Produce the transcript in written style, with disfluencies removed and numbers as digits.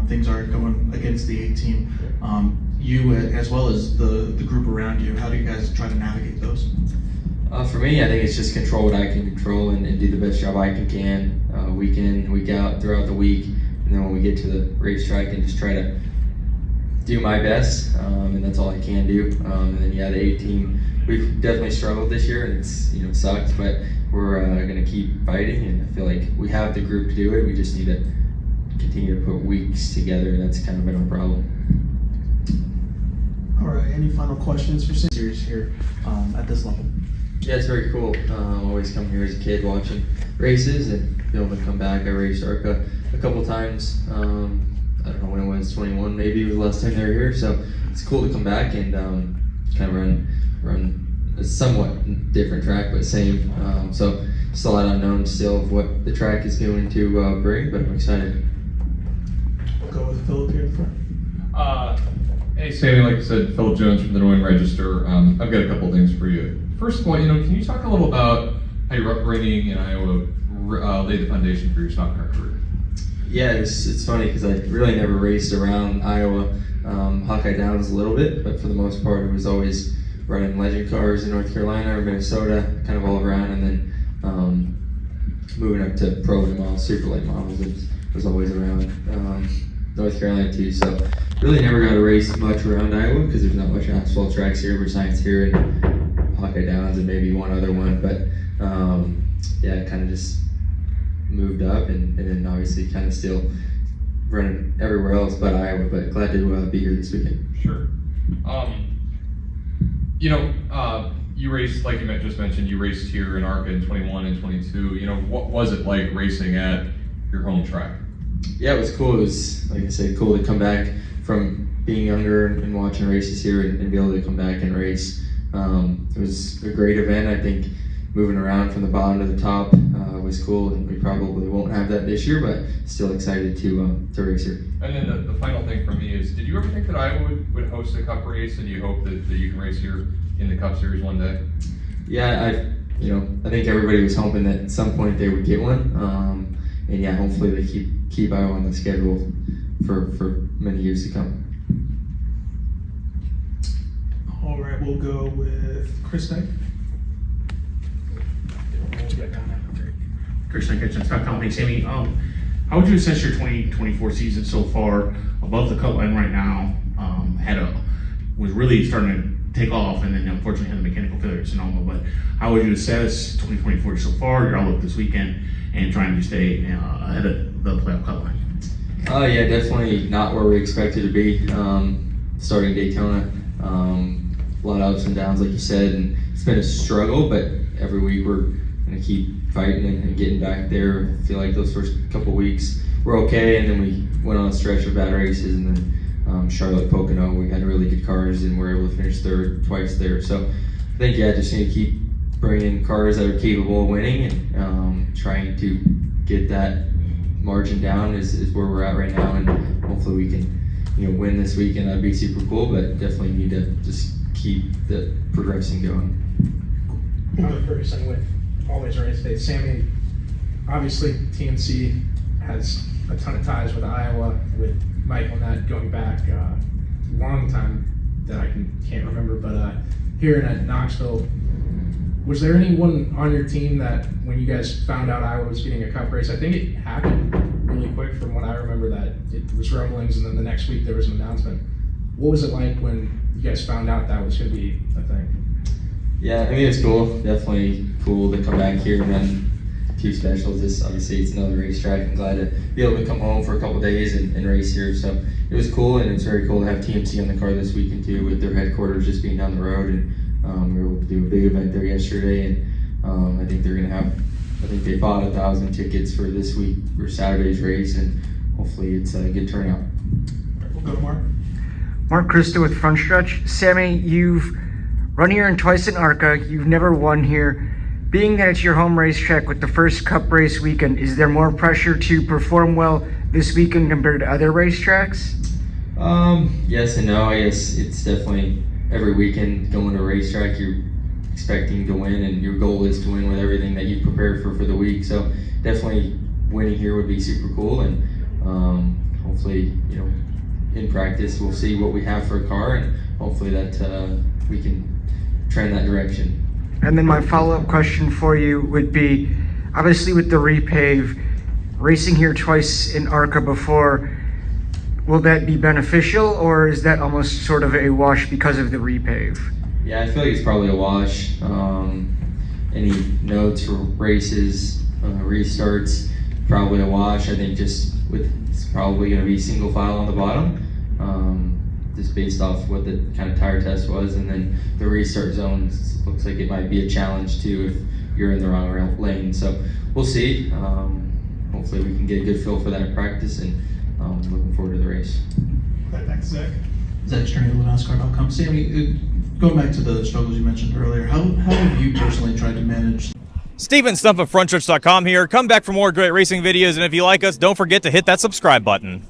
things aren't going against the 8 team. You as well as the group around you, how do you guys try to navigate those? For me, I think it's just control what I can control and do the best job I can week in, week out, throughout the week. And then when we get to the racetrack, and just try to do my best, and that's all I can do. And then the 8 team, we've definitely struggled this year, and it's sucked, but we're going to keep fighting, and I feel like we have the group to do it. We just need to continue to put weeks together, and that's kind of been our problem. All right, any final questions for series here at this level? Yeah, it's very cool. Always come here as a kid watching races and be able to come back. I raced ARCA a couple times. I don't know when it was, 21 maybe was the last time they were here. So it's cool to come back and kind of run a somewhat different track, but same. So it's a lot unknown still of what the track is going to bring, but I'm excited. We'll go with Philip here in front. Hey Sammy, like I said, Philip Jones from the Des Moines Register. I've got a couple things for you. First of all, can you talk a little about how your upbringing in Iowa laid the foundation for your stock car career? Yeah, it's funny because I really never raced around Iowa. Hawkeye Downs a little bit, but for the most part it was always running legend cars in North Carolina or Minnesota, kind of all around, and then moving up to pro late models, super late models, it was always around North Carolina too. So really never got to race much around Iowa because there's not much asphalt tracks here besides here and Hawkeye Downs and maybe one other one. But yeah, kind of just moved up and then obviously kind of still running everywhere else but Iowa. But glad to be here this weekend. Sure. You raced, like you just mentioned, you raced here in ARCA in 21 and 22. What was it like racing at your home track? Yeah, it was cool. It was, like I said, cool to come back from being younger and watching races here and be able to come back and race. It was a great event. I think moving around from the bottom to the top was cool, and we probably won't have that this year, but still excited to race here. And then the final thing for me is, did you ever think that Iowa would host a Cup race, and do you hope that you can race here in the Cup Series one day? Yeah, I think everybody was hoping that at some point they would get one, and yeah, hopefully they keep Iowa on the schedule for many years to come. All right, we'll go with Kristl. Kristl Kitchen, Stock Company. Sammy, how would you assess your 2024 season so far? Above the cut line right now, was really starting to take off, and then unfortunately had a mechanical failure at Sonoma. But how would you assess 2024 so far, your outlook this weekend, and trying to stay ahead of the playoff cut line? Yeah, definitely not where we expected to be. Starting Daytona, a lot of ups and downs, like you said, and it's been a struggle. But every week we're gonna keep fighting and getting back there. I feel like those first couple weeks were okay, and then we went on a stretch of bad races, and then Charlotte, Pocono, we had really good cars and were able to finish third twice there. So I think just need to keep bringing cars that are capable of winning and trying to get that margin down is where we're at right now, and hopefully we can win this weekend. That'd be super cool, but definitely need to just keep the progressing going. I'm Ferguson with Always Race Day. Sammy, obviously TNC has a ton of ties with Iowa, with Michael and that going back a long time that I can't remember, but here at Knoxville, was there anyone on your team that when you guys found out Iowa was getting a Cup race, I think it happened really quick from what I remember, that it was rumblings and then the next week there was an announcement. What was it like when you guys found out that was going to be a thing? Yeah, I mean, it's cool. Definitely cool to come back here and run two specials. Obviously it's another racetrack. I'm glad to be able to come home for a couple days and race here. So it was cool, and it's very cool to have TMC on the car this weekend too, with their headquarters just being down the road. And we were able to do a big event there yesterday, and I think they're gonna have. I think they bought 1,000 tickets for this week for Saturday's race, and hopefully it's a good turnout. We'll go to Mark. Mark Kristl with Frontstretch. Sammy, you've run here and twice in ARCA. You've never won here. Being that it's your home racetrack with the first Cup race weekend, is there more pressure to perform well this weekend compared to other racetracks? Yes and no. I guess it's definitely every weekend going to a racetrack, you're expecting to win, and your goal is to win with everything that you've prepared for the week. So definitely winning here would be super cool, and hopefully, in practice, we'll see what we have for a car, and hopefully that we can trend that direction. And then my follow-up question for you would be, obviously with the repave, racing here twice in ARCA before, will that be beneficial, or is that almost sort of a wash because of the repave? Yeah, I feel like it's probably a wash. Any notes or races, restarts, probably a wash. I think it's probably going to be single file on the bottom, just based off what the kind of tire test was, and then the restart zone looks like it might be a challenge too if you're in the wrong lane. So we'll see. Hopefully we can get a good feel for that in practice, and looking forward to the race. Okay, thanks, Zach. Zach String with NASCAR.com. Sammy, going back to the struggles you mentioned earlier, how have you personally tried to manage? Steven Stump of Frontstretch.com here. Come back for more great racing videos, and if you like us, don't forget to hit that subscribe button.